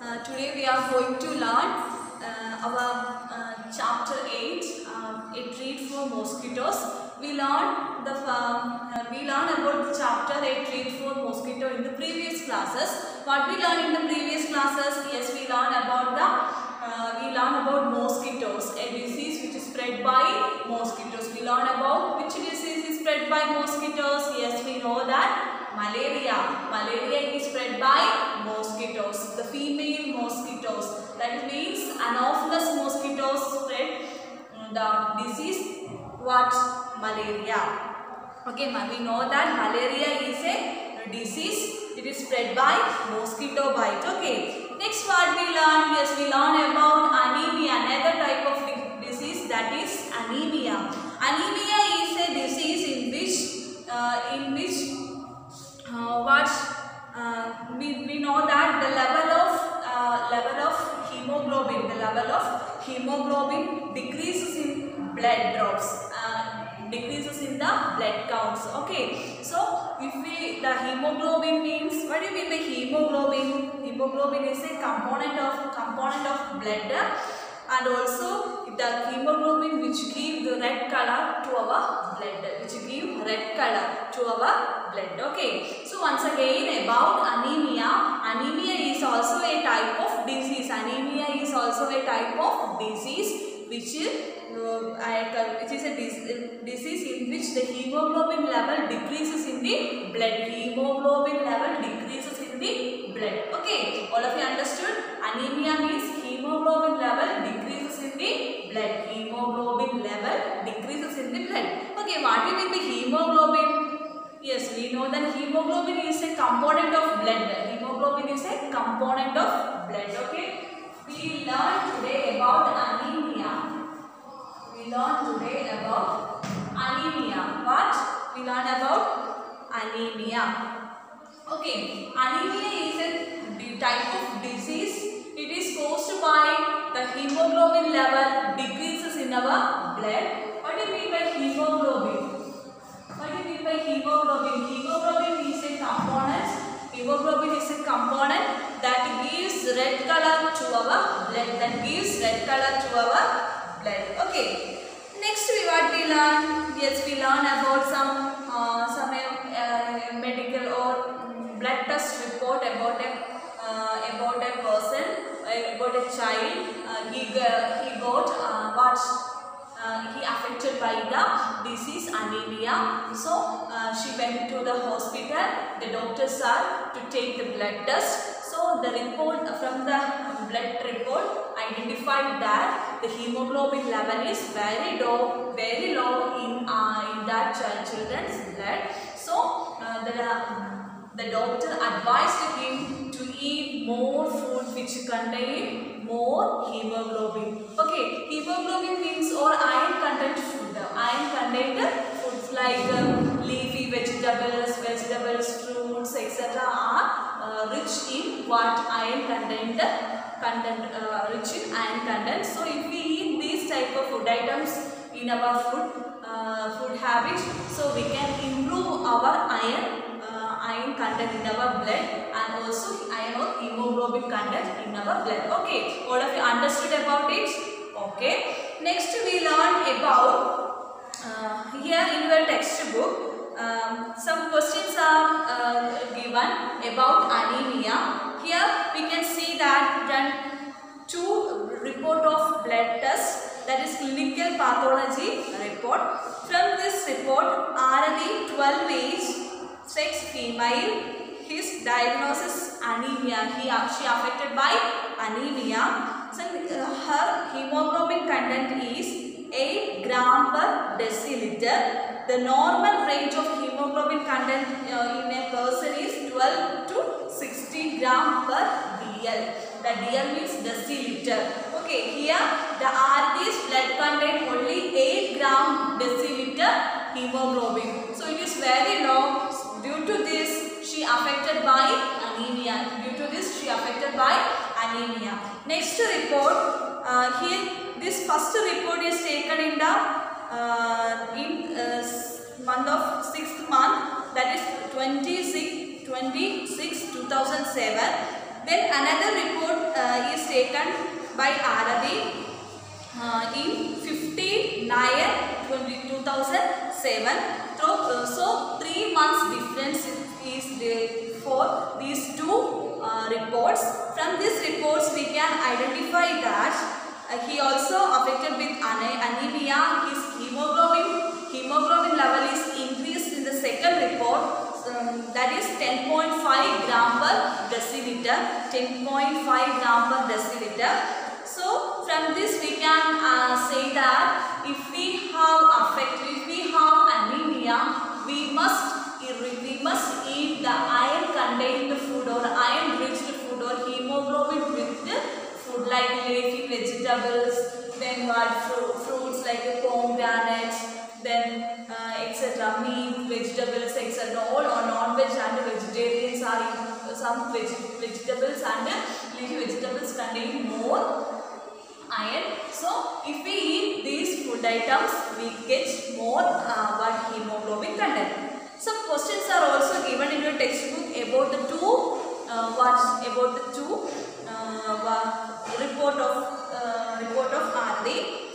Today we are going to learn our chapter 8, a treat for mosquitoes. We learn about the chapter 8, treat for mosquito in the previous classes. What we learned in the previous classes? Yes, we learned about mosquitoes, a disease which is spread by mosquitoes. We learn about which disease is spread by mosquitoes. Yes, we know that malaria. Malaria is spread by mosquitoes, the female mosquitoes. That means Anopheles mosquitoes spread the disease what? Malaria. Okay, we know that malaria is a disease. It is spread by mosquito bite. Okay. Next what we learn? Yes, we learn about anemia, another type of disease, that is anemia. Anemia is a disease in which we know that the level of hemoglobin decreases in blood drops, decreases in the blood counts. Okay, so if the hemoglobin means, what do you mean by hemoglobin? Hemoglobin is a component of blood, and also the hemoglobin which give the red color to our blood, Okay, so once again about anemia. Anemia is also a type of disease. Anemia is also a type of disease which is a disease in which the hemoglobin level decreases in the blood. Hemoglobin level decreases in the blood. Okay, all of you understood? Anemia means hemoglobin level decreases in the blood. Hemoglobin level decreases in the blood. Okay, what do you mean by hemoglobin? Yes, we know that hemoglobin is a component of blood. Hemoglobin is a component of blood. Okay, we learn today about anemia. What? We learn about anemia. Okay, anemia is a type of disease. It is caused by the hemoglobin level decreases in our blood. What do you mean by hemoglobin? Hemoglobin is a component. Hemoglobin is a component that gives red color to our blood. Okay. Next, what we learn? Yes, we learn about some medical or blood test report about a person, about a child. He affected by the disease anemia. So she went to the hospital. The doctors are to take the blood test. So the report from the blood report identified that the hemoglobin level is very low in that children's blood. So the doctor advised him to eat more food which contain more hemoglobin. Okay, hemoglobin means or iron content food. Iron contained foods like leafy vegetables, fruits, etc. are rich in what? Iron content. Rich in iron content. So if we eat these type of food items in our food habit, so we can improve our iron content in our blood, and also iron or hemoglobin content in our blood. Okay, all of you understood about it? Okay. Next we learn about here in your textbook some questions are given about anemia. Here we can see that done 2 report of blood test, that is clinical pathology report. From this report, RD 12 age, sex female, his diagnosis anemia. She affected by anemia. So her hemoglobin content is 8 gram per deciliter. The normal range of hemoglobin content in a person is 12 to 60 gram per dl. The dl means deciliter. Okay, here the RD's blood contain only 8 gram deciliter hemoglobin. So it is very low. Due to this, she affected by anemia. Next report, here this first report is taken in the month of 6th month, that is 26 2007. Then another report taken by Arabi in 15/9/2007. So 3 months difference is there for these two reports. From these reports we can identify that he also affected with anemia. His hemoglobin level is increased in the second report, that is 10.5 gram per deciliter. 10.5 gram per deciliter. So from this we can say that if we have anemia, we must eat the iron contained food or iron rich food or hemoglobin rich food like leafy vegetables, then what fruits like pomegranate, then etc. meat, vegetables, etc. All non-veg and vegetarians are some vegetables and leafy vegetables contain more iron. So if we eat these food items, we get more hemoglobin content. Some questions are also given in your textbook about the two report of RD.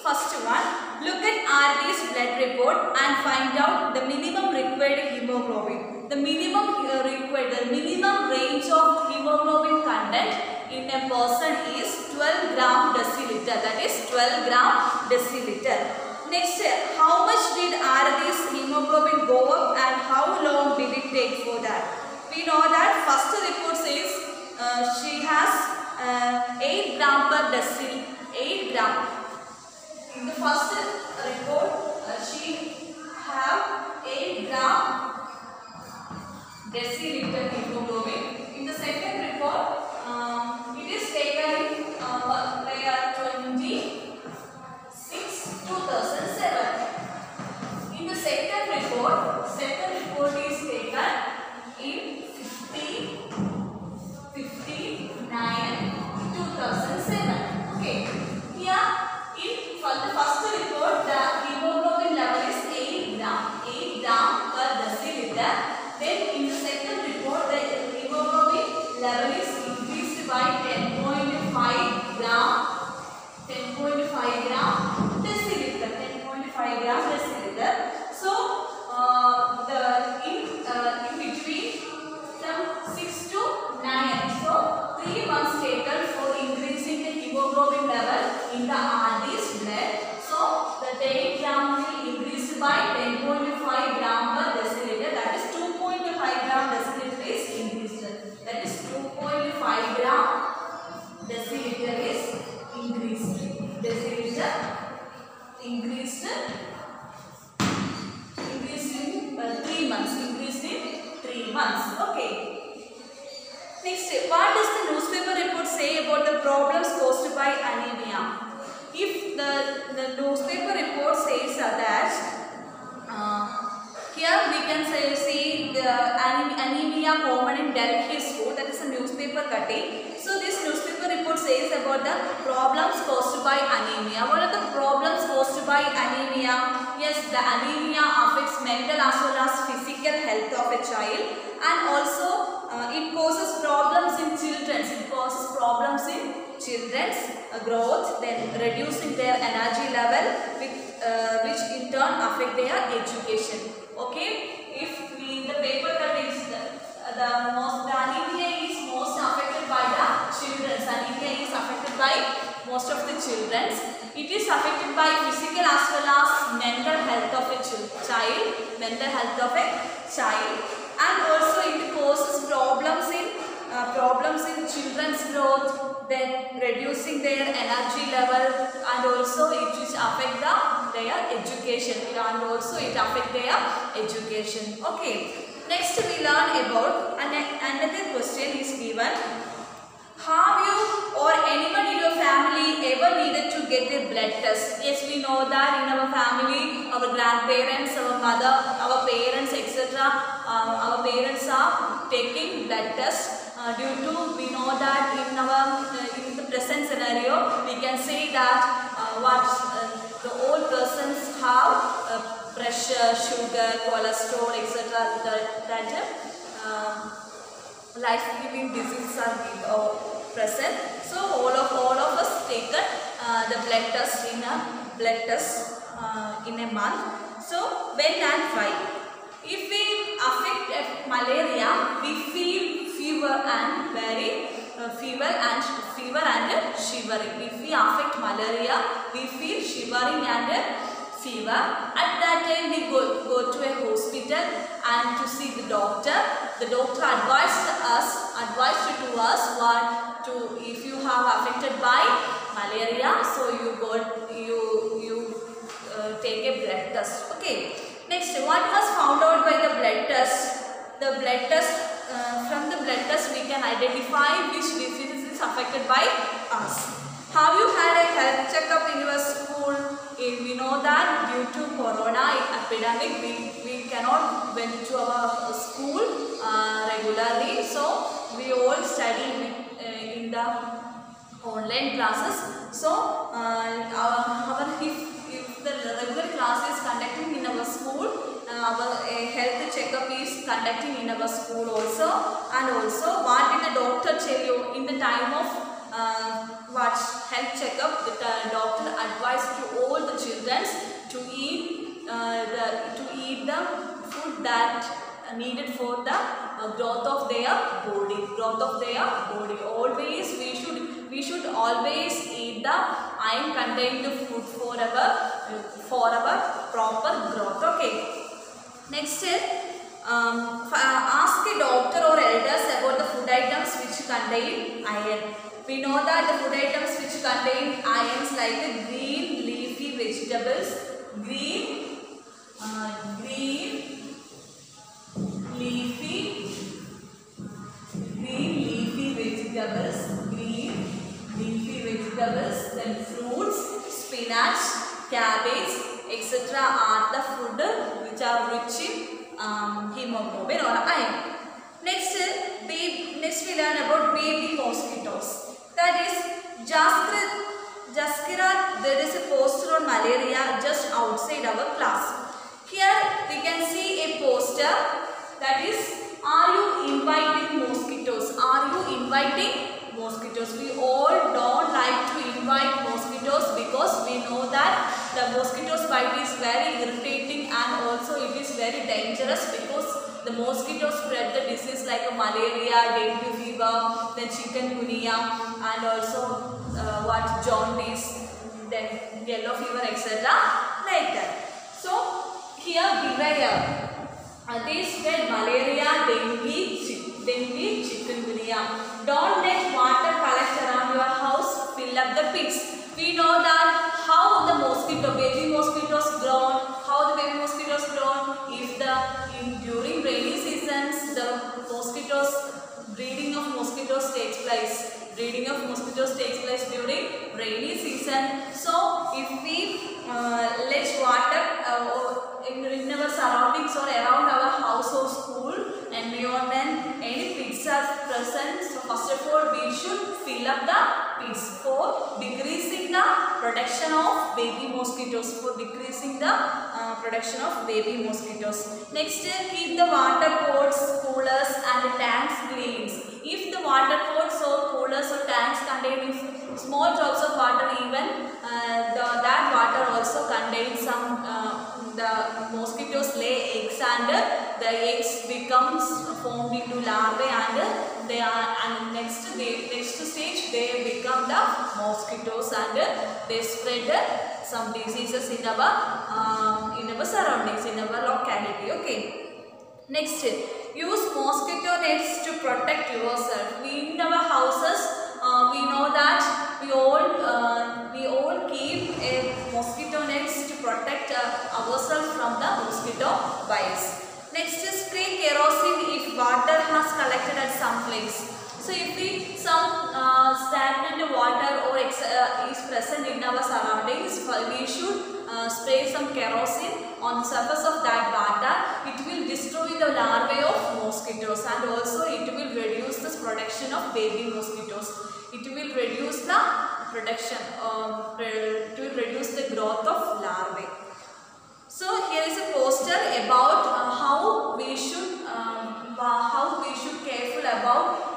First one, look at RD's blood report and find out the minimum required hemoglobin. The minimum range of hemoglobin content in a person is 12 gram deciliter. That is 12 gram deciliter. Next, how much did RD's hemoglobin go up and how long did it take for that? We know that first report says she has 8 gram per deciliter. 8 gram. In the first report, she have 8 gram deciliter hemoglobin. In the second report, it is taken in 26/2007. In the second report is taken in 15/9/2007. Okay. Here, for the first report, the hemoglobin level is 8 gram per deciliter. Then in the second report, the hemoglobin level is increased by 10.5 gram deciliter. 10.5 gram deciliter. So in between from 6 to 9, so 3 months taken for increasing the hemoglobin level in the RD's blood. So the 10 gram will increase by 10.5 gram per deciliter. That is 2.5 gram deciliter is increased. That is 2.5 gram deciliter is increased. Deciliter increased in 3 months. Increased in 3 months. Okay. Next, what does the newspaper report say about the problems caused by anemia? If the newspaper report says that here we can see the anemia common in Delhi school. That is a newspaper cutting. So this newspaper report says about the problems caused by anemia. What are the problems caused by anemia? Yes, the anemia affects mental as well as physical health of a child, and also it causes problems in children. It causes problems in children's growth, then reducing their energy level, which in turn affect their education. Okay, if the paper cut is the anemia is most affected by the children. Anemia is affected by most of the children. It is affected by physical as well as mental health of a child. And also it causes problems in children's growth, then reducing their energy level, and also it will affect their education. Okay. Next we learn about another question is given. Have you or anyone in your family ever needed to get a blood test? Yes, we know that in our family, our grandparents, our mother, our parents, etc. Our parents are taking blood tests due to, we know that in the present scenario, we can say that the old persons have pressure, sugar, cholesterol, etc. that life-giving diseases are present. So all the blood test in a month. So when and why? If we affect malaria, we feel fever and fever and shivering. If we affect malaria, we feel shivering and fever. At that time, we go to a hospital and to see the doctor. The doctor advised to us what to, if you have affected by malaria, so you take a blood test. Okay. Next, what was found out by the blood test? The blood test, from the blood test we can identify which disease is affected by us. Have you had a health checkup in your school? We know that due to corona epidemic, we cannot went to our school regularly. So we all study in the online classes. So if the regular class is conducting in our school, our health checkup is conducting in our school also. And also, what did the doctor tell you in the time of health checkup? The doctor advised to all the children to eat the food that needed for the growth of their body. Always we should always eat the iron contained food for our proper growth. Okay. Next is ask a doctor or elders about the food items which contain iron. We know that the food items which contain irons like the green leafy vegetables, green leafy vegetables, then fruits, spinach, cabbage, etc. are the food which are rich in hemoglobin or iron. Next we learn about baby mosquitoes. That is Jaskira. There is a poster on malaria just outside our class. Here we can see a poster that is, are you inviting mosquitoes? Are you inviting mosquitoes? We all don't like to invite mosquitoes because we know that the mosquitoes bite is very irritating and also it is very dangerous because the mosquitoes spread the disease like malaria, dengue fever, then chikungunya, and also jaundice, then yellow fever, etc. like that. So here beware. These spread malaria, dengue, chikungunya. Don't let water collect around your house. Fill up the pits. We know that how the baby mosquitoes grown. How the baby mosquitoes grown? During rainy seasons, the breeding of mosquitoes takes place. Breeding of mosquitoes takes place during rainy season. So if we let water in our surroundings or around our house or school environment, any pits are present. So first of all, we should fill up the pits for decreasing the production of baby mosquitoes. Next, keep the water pots, coolers and tanks clean. If the water pots or coolers or tanks contain small drops of water, even that water also contains some. The mosquitoes lay eggs and the eggs becomes formed into larvae and next stage they become the mosquitoes and they spread some diseases in our surroundings, in our locality. Okay. Next, use mosquito nets to protect yourself. In our houses, we know that we all keep a mosquito nets to protect ourselves from the mosquito bites. Next is spray kerosene if water has collected at some place. So if some stagnant water or is present in our surroundings, we should spray some kerosene on the surface of that water. It will destroy the larvae of mosquitoes and also it will reduce the production of baby mosquitoes. It will reduce the production, it will reduce the growth of larvae. So here is a poster about how we should careful about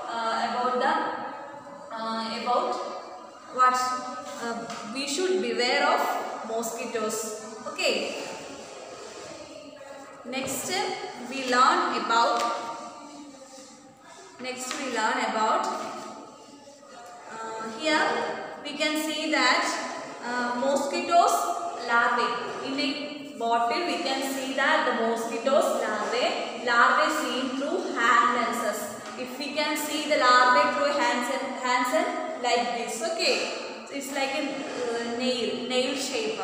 we should beware of mosquitoes. Okay. Next we learn about here we can see that mosquitoes larvae. In a bottle we can see that the mosquitoes larvae seen through hand lenses. If we can see the larvae through hands and like this, okay, it's like a nail shape.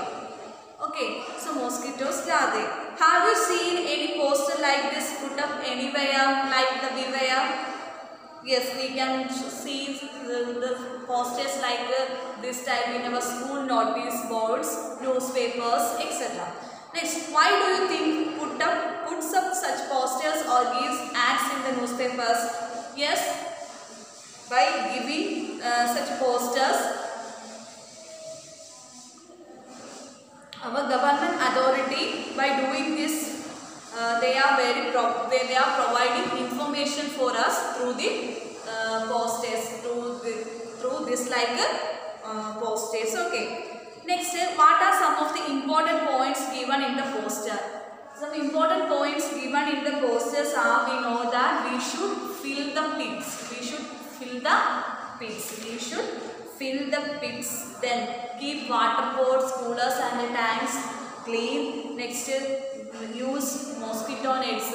Okay, so mosquitoes larvae. Have you seen any poster like this put up anywhere like the beware? Yes, we can see the posters like this type in our school notice boards, newspapers, etc. Next, why do you think puts up such posters or gives ads in the newspapers? Yes, by giving such posters, our government authority, by doing this, they are providing information for us through the posters, through this like posters. Okay. Next, what are some of the important points given in the poster? Some important points given in the posters are, we know that we should fill the pits. We should fill the pits. Then keep water pots, coolers and tanks clean. Next, use mosquito nets.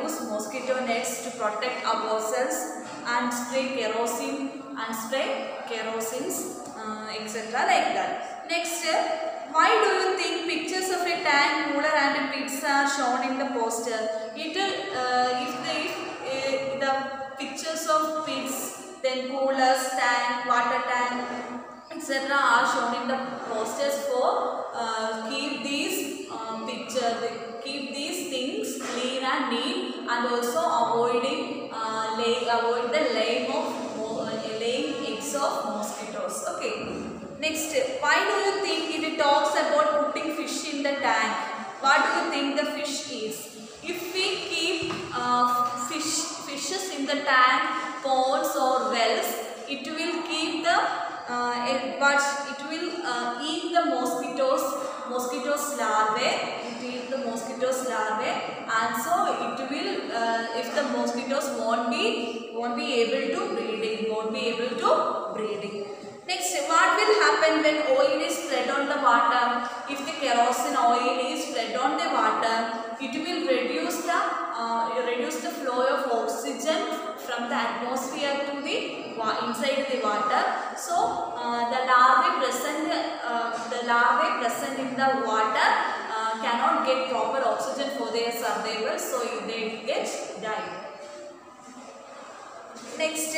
Use mosquito nets to protect ourselves, and spray kerosene, etc. like that. Next, why do you think pictures of a tank, cooler and pits are shown in the poster? If the pictures of pits, then coolers, tank, water tank, etc. are shown in the posters for keep these things clean and neat, and also avoid the laying eggs of mosquitoes. Okay. Next, why do you think it talks about putting fish in the tank? What do you think the fish is? If we keep fishes in the tank, ponds or wells, it will keep the it will eat the mosquitoes larvae. It eat the mosquitoes larvae, and so it will if the mosquitoes won't be able to breeding. Next, what will happen when oil is spread on the water? If the kerosene oil is spread on the water, it will reduce the flow of oxygen from the atmosphere to the inside the water. So the larvae present in the water cannot get proper oxygen for their survival, so they get died. Next,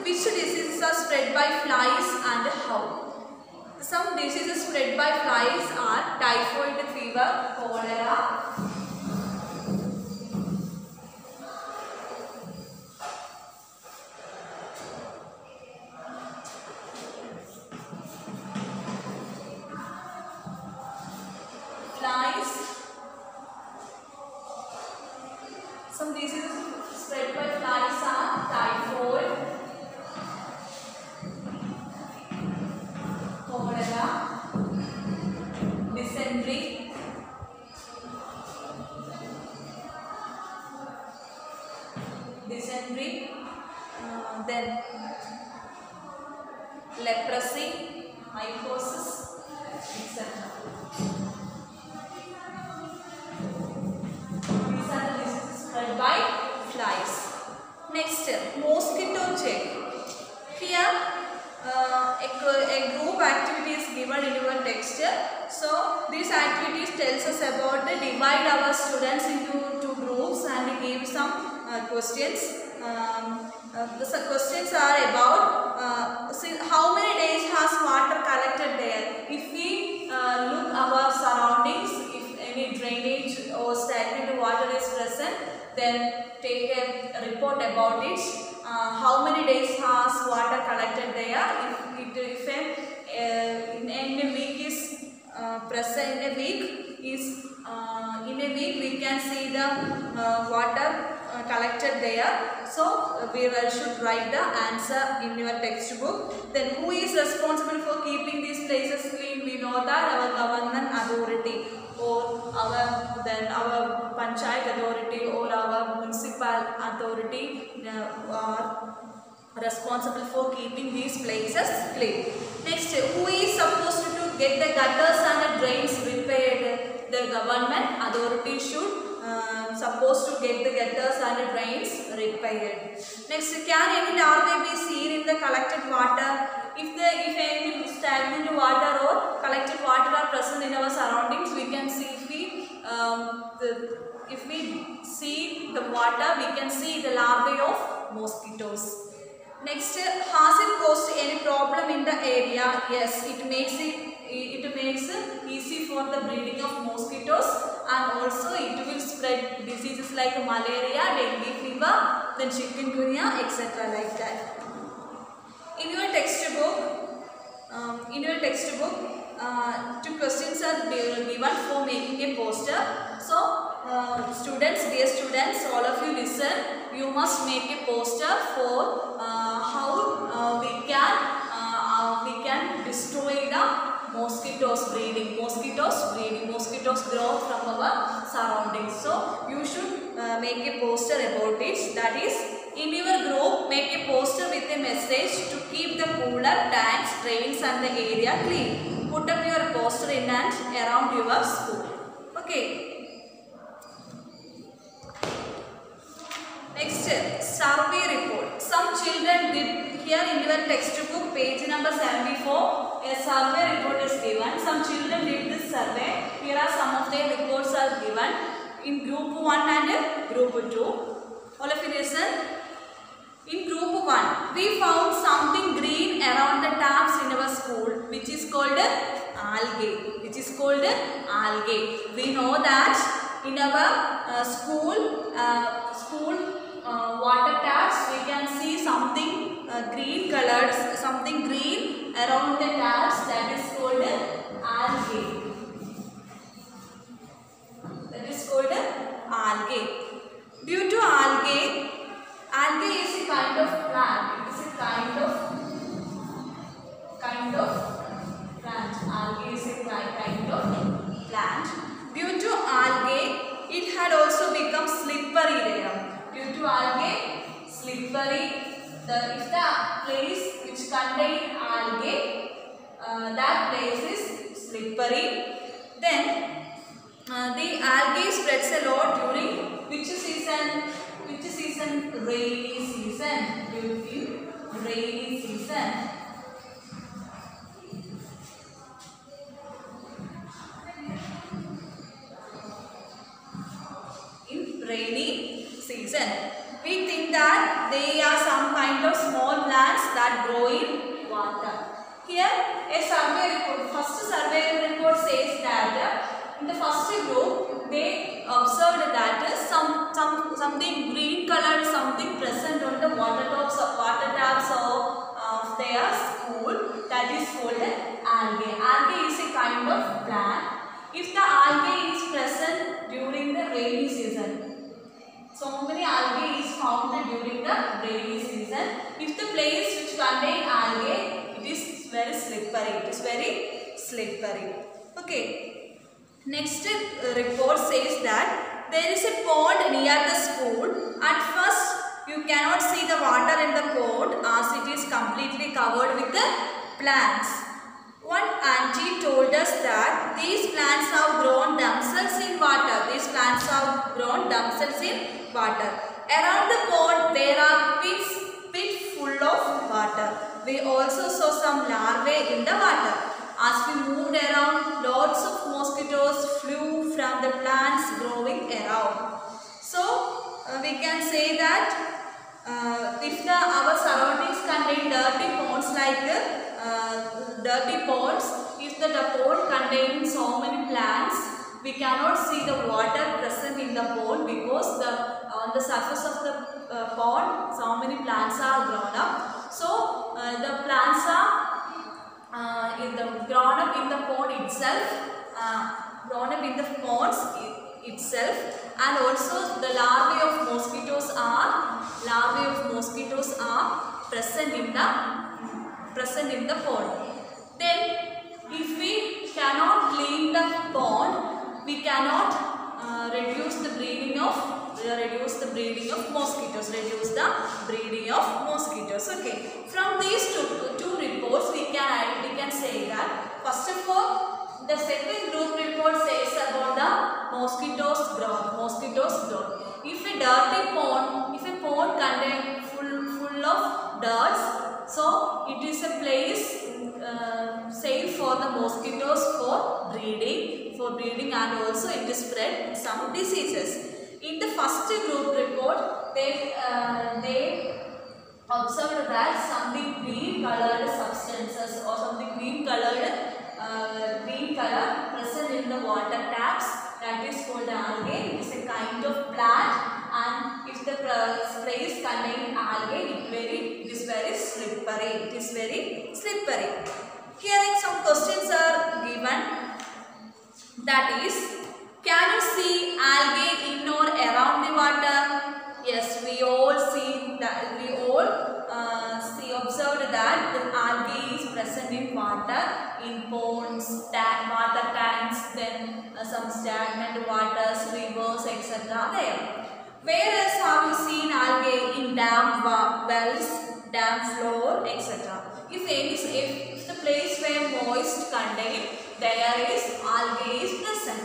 which diseases are spread by flies and how? Some diseases spread by flies are typhoid fever, cholera, some diseases spread by flies are typhoid, cholera, dysentery, then leprosy, mycosis, etc. These are the diseases spread by flies. Next, mosquito check. Here, a group activity is given in your text. So, these activities tells us about divide our students into two groups and give some questions. The questions are about how many days has water collected there. If we look our surroundings, if any drainage or stagnant water is present, then take a report about it. How many days has water collected there? If in a week is present, in a week we can see the water collected there. So we should write the answer in your textbook. Then who is responsible for keeping these places clean? We know that our government authority, or our panchayat authority, or our municipal authority are responsible for keeping these places clean. Next, who is supposed to get the gutters and the drains repaired? The government authority should supposed to get the gutters and the drains repaired. Next, can any larvae be seen in the collected water? If any stagnant water or collected water are present in our surroundings, we can see if we see the water, we can see the larvae of mosquitoes. Next, has it caused any problem in the area? Yes, it makes easy for the breeding of mosquitoes, and also it will spread diseases like malaria, dengue fever, then chikungunya, etc. like that. In your textbook, two questions are given for making a poster. So, dear students, all of you listen. You must make a poster for how we can destroy the mosquitoes growth from our surroundings. So you should make a poster about it. That is, in your group, make a poster with a message to keep the cooler, tanks, drains and the area clean. Put up your poster in and around your school. Okay. Next, survey report. Some children did, here in your textbook, page number 74, a survey report is given. Some children did this survey. Here are some of their reports are given in group 1 and group 2. All of you listen. In group 1, we found something green around the taps in our school, which is called algae. We know that in our school water taps, we can see something green colored, something green around the taps, that is called algae. Due to algae is a kind of plant. It is a kind of plant. Algae is a kind of plant. Due to algae, it had also become slippery there. Due to algae, slippery. If the place which contain algae, that place is slippery. Then the algae spreads a lot during which season? Rainy season. During rainy season. In rainy season, we think that they are some kind of small plants that grow in water. Here, a survey report. First survey report says that in the first group, they observed that something green colored, something present on the water taps of their school, that is called algae. Algae is a kind of plant. If the algae is present during the rainy season, so many algae is found during the rainy season. If the place which contain algae, it is very slippery. Okay. Next report says that there is a pond near the school. At first, you cannot see the water in the pond as it is completely covered with the plants. One auntie told us that these plants have grown themselves in water. Around the pond, there are pits full of water. We also saw some larvae in the water. As we moved around, lots of mosquitoes flew from the plants growing around. So, we can say that if our surroundings contain dirty ponds if the pond contains so many plants, we cannot see the water present in the pond because on the surface of the pond, so many plants are grown up. So, the plants are grown up in the pond itself, and also the larvae of mosquitoes are present in the pond. Then if we cannot clean the pond, we cannot reduce the breeding of mosquitoes. Okay, from these two reports we can say that first of all the second group report says about the mosquitoes growth. If a pond contains full of dirt, so it is a place safe for the mosquitoes for breeding, and also it spread some diseases. In the first group report, they observed that something green colored substances or something green color present in the water taps, that is called algae. It is a kind of plant, and if the place contains algae, it is very slippery. Here some questions are given, that is, can you see algae in or around the water? Yes, we all observed that the algae is present in water, in ponds, water tanks, then some stagnant waters, rivers, etc. there. Where else have you seen algae? In dam wells, dam floor, etc. If the place where moist contained, there is algae is present.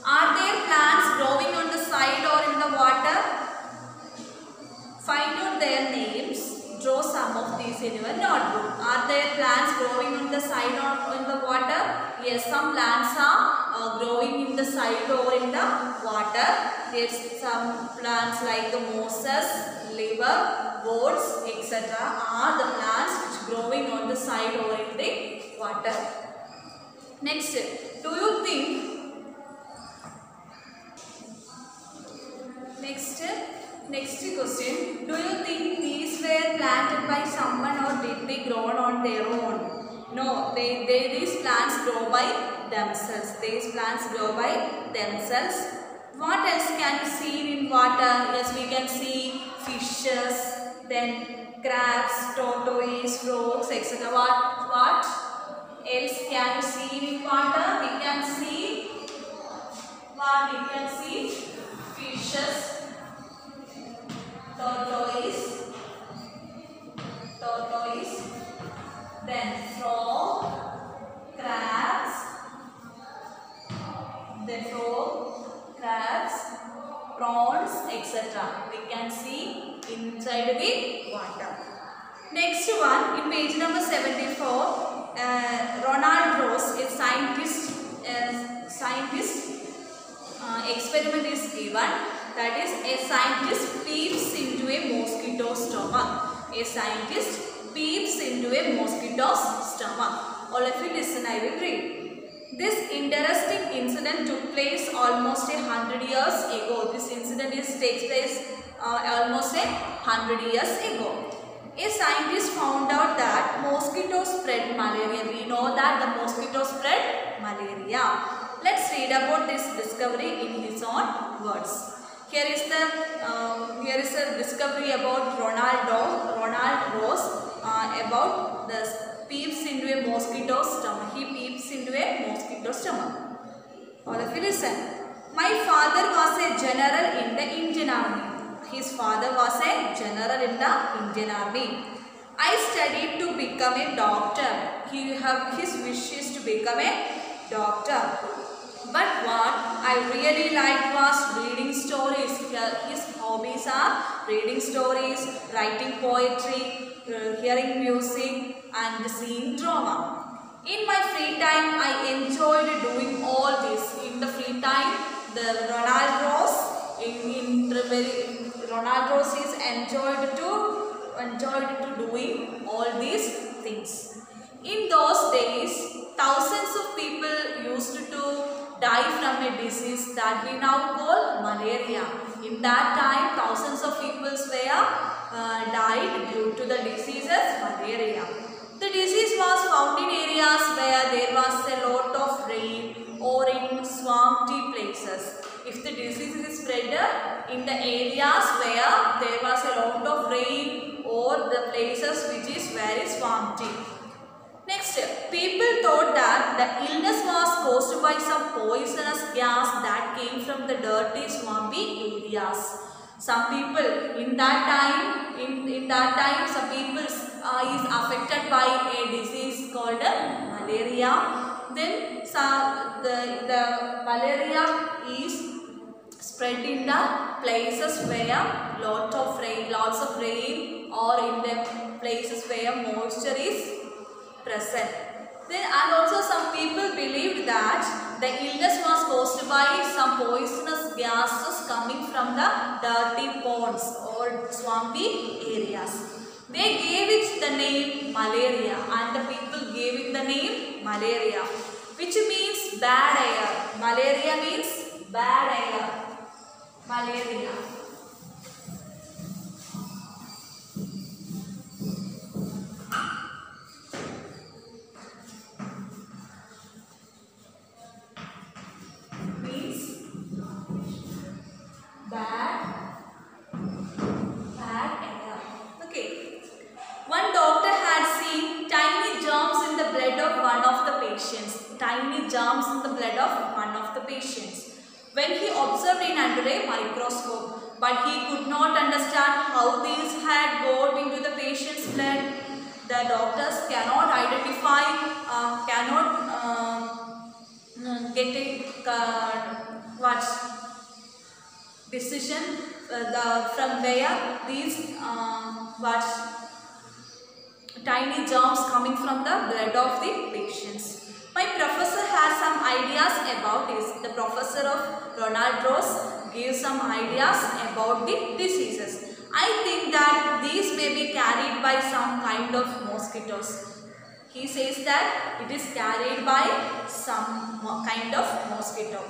Are there plants growing on the side or in the water? Find out their names. Draw some of these in your notebook. Are there plants growing on the side or in the water? Yes, some plants are growing in the side or in the water. There's some plants like the mosses, liver, gourds, etc. are the plants which growing on the side or in the water. Next, do you think Next question. Do you think these were planted by someone or did they grow on their own? No, these plants grow by themselves. What else can you see in water? Yes, we can see fishes, then crabs, tortoise, frogs, etc. What else can you see in water? We can see fishes, tortoise, then frog, crabs, prawns, etc. We can see inside the water. Next one, in page number 74, Ronald Ross, a scientist experiment is given. That is, a scientist peeps into a mosquito's stomach. All of you listen, I will read. This interesting incident took place almost 100 years ago. This incident takes place almost 100 years ago. A scientist found out that mosquitoes spread malaria. We know that the mosquitoes spread malaria. Let's read about this discovery in his own words. Here is a discovery about Ronald Ross about the peeps into a mosquito's stomach. He peeps into a mosquito's stomach. All of you listen. My father was a general in the Indian Army. His father was a general in the Indian Army. I studied to become a doctor. His wish is to become a doctor. But what I really liked was reading stories. His hobbies are reading stories, writing poetry, hearing music and seeing drama. In my free time, I enjoyed doing all this. In the free time, Ronald Ross is enjoyed to doing all these things. In those days, thousands of people used to die from a disease that we now call malaria. In that time, thousands of people died due to the diseases malaria. The disease was found in areas where there was a lot of rain or in swampy places. in the areas where there was a lot of rain or the places which is very swampy. Next, people thought that the illness was caused by some poisonous gas that came from the dirty swampy areas. Some people in that time, some people is affected by a disease called malaria. Then the malaria is spread in the places where lots of rain, or in the places where moisture is present. Then, and also some people believed that the illness was caused by some poisonous gases coming from the dirty ponds or swampy areas. They gave it the name malaria, and the people gave it the name malaria, which means bad air. Malaria means bad air. Malaria. Tiny germs in the blood of one of the patients when he observed it under a microscope, but he could not understand how these had got into the patient's blood. The doctors cannot identify, get a decision from where these tiny germs coming from the blood of the patients. My professor has some ideas about this. The professor of Ronald Ross gives some ideas about the diseases. I think that these may be carried by some kind of mosquitoes. He says that it is carried by some kind of mosquito.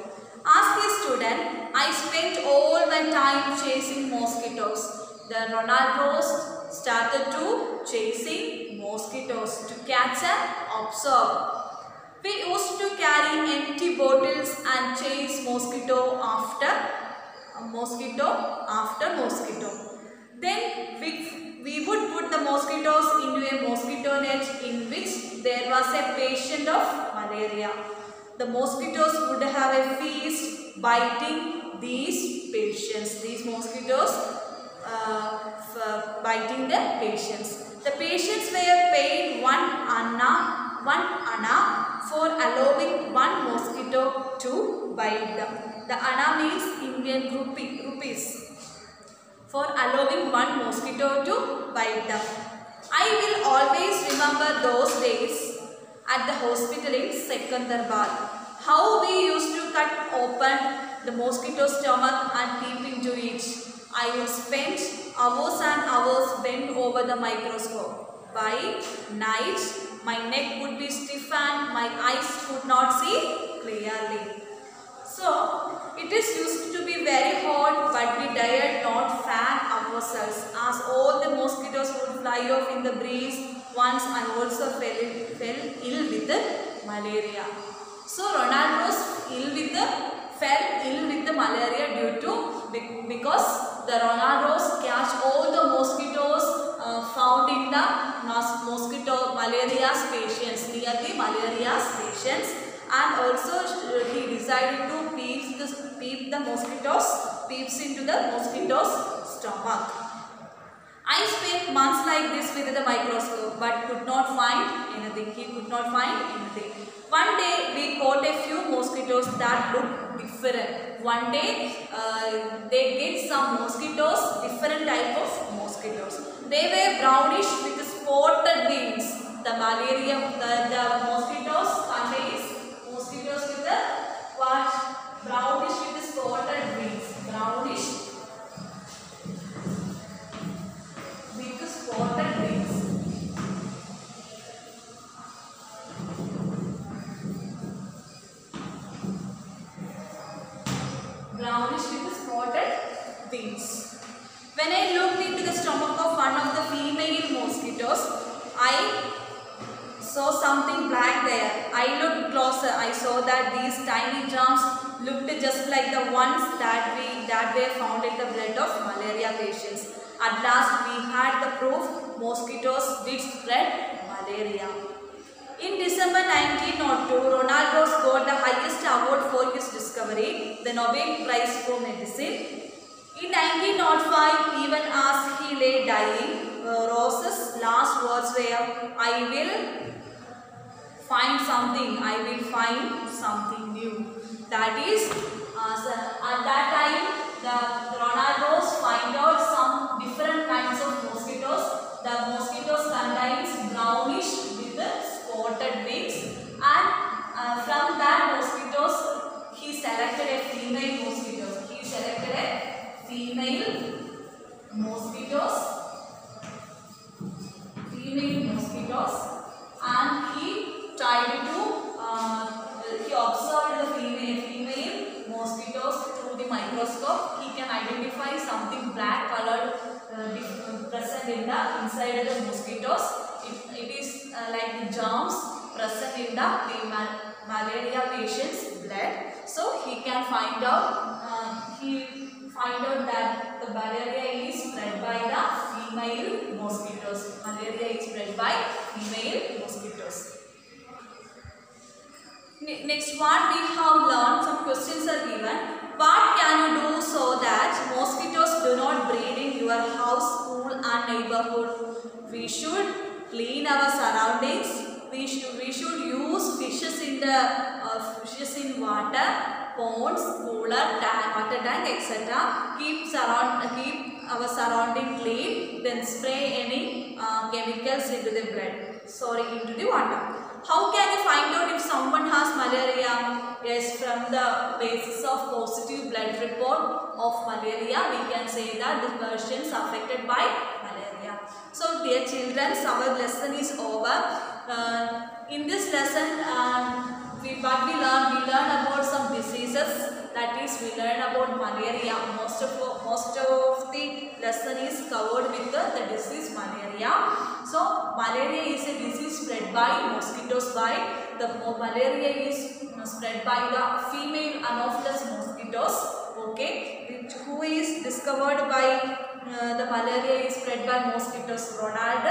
Ask a student, I spent all my time chasing mosquitoes. The Ronald Ross started to chasing mosquitoes to catch and observe. We used to carry empty bottles and chase mosquito after mosquito. Then we would put the mosquitoes into a mosquito net in which there was a patient of malaria. The mosquitoes would have a feast biting these patients. These mosquitoes biting the patients. The patients were paid one anna for allowing one mosquito to bite them. The anna means Indian rupees. For allowing one mosquito to bite them. I will always remember those days at the hospital in Secunderabad. How we used to cut open the mosquito stomach and peep into it. I would spend hours and hours bent over the microscope. By night, my neck would be stiff and my eyes could not see clearly. So, it is used to be very hot, but we dared not fan ourselves as all the mosquitoes would fly off in the breeze. Once I also fell ill with the malaria. So, Ronald Ross fell ill with the malaria because the Ronald Ross catch all the mosquitoes found in the mosquito malaria's patients, near the malaria's patients, and also he decided to peep the mosquitoes, peeps into the mosquito's stomach. I spent months like this with the microscope but could not find anything. He could not find anything. One day we caught a few mosquitoes that looked different. One day they get some mosquitoes, different type of mosquitoes. They were brownish with spotted wings. The mosquitoes contains mosquitoes with the brownish with spotted wings. Brownish with spotted wings. Brownish with spotted wings. When I looked into the stomach of one of the female mosquitoes, I saw something black there. I looked closer. I saw that these tiny germs looked just like the ones that we that were found in the blood of malaria patients. At last we had the proof mosquitoes did spread malaria. In December 1902, Ronald Ross got the highest award for his discovery, the Nobel Prize for Medicine. In 1905, even as he lay dying, Ross's last words were, "I will find something, I will find something new." That is, at that time, the Ronald Ross find out some different kinds of mosquitoes. The mosquitoes contains brownish with spotted wings, and from that mosquitoes, he selected a female mosquitoes. He selected a female mosquitoes, and he tried to he observed the female mosquitoes through the microscope. He can identify something black colored present in the inside of the mosquitoes. It is like the germs present in the malaria patient's blood. So he can find out that the malaria is spread by the female mosquitoes. Malaria is spread by female mosquitoes. Next one, we have learned some questions are given. What can you do so that mosquitoes do not breed in your house, school and neighborhood? We should clean our surroundings. We should use fishes in water, ponds, cooler, water tank, etc. Keep our surrounding clean. Then spray any chemicals into the water. How can you find out if someone has malaria? Yes, from the basis of positive blood report of malaria, we can say that this person is affected by malaria. So, dear children, our lesson is over. In this lesson, we learn about some diseases. That is, we learn about malaria. Most of the lesson is covered with the disease malaria. So, malaria is a disease spread by mosquitoes bite. The malaria is spread by the female Anopheles mosquitoes. Okay, who is discovered by the malaria is spread by mosquitoes? Ronald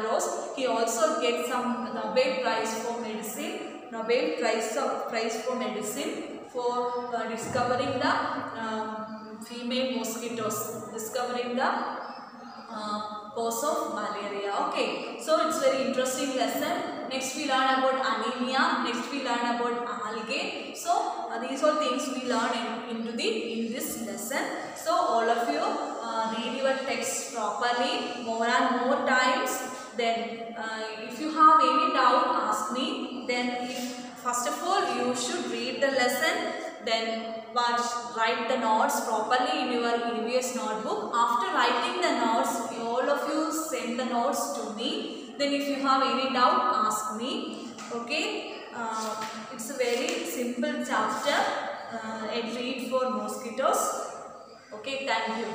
Ross. He also gets some Nobel Prize for Medicine. Nobel Prize for Medicine for discovering the female mosquitoes, discovering the cause of malaria. Okay, so it's very interesting lesson. Next we learn about anemia. Next we learn about algae. So these all things we learn in this lesson. So all of you read your text properly more and more times. Then if you have any doubt, ask me. Then first of all you should read the lesson. Then write the notes properly in your EVS notebook. After writing the notes, all of you send the notes to me. Then if you have any doubt, ask me. Okay, it's a very simple chapter, a treat for mosquitoes. Okay, thank you.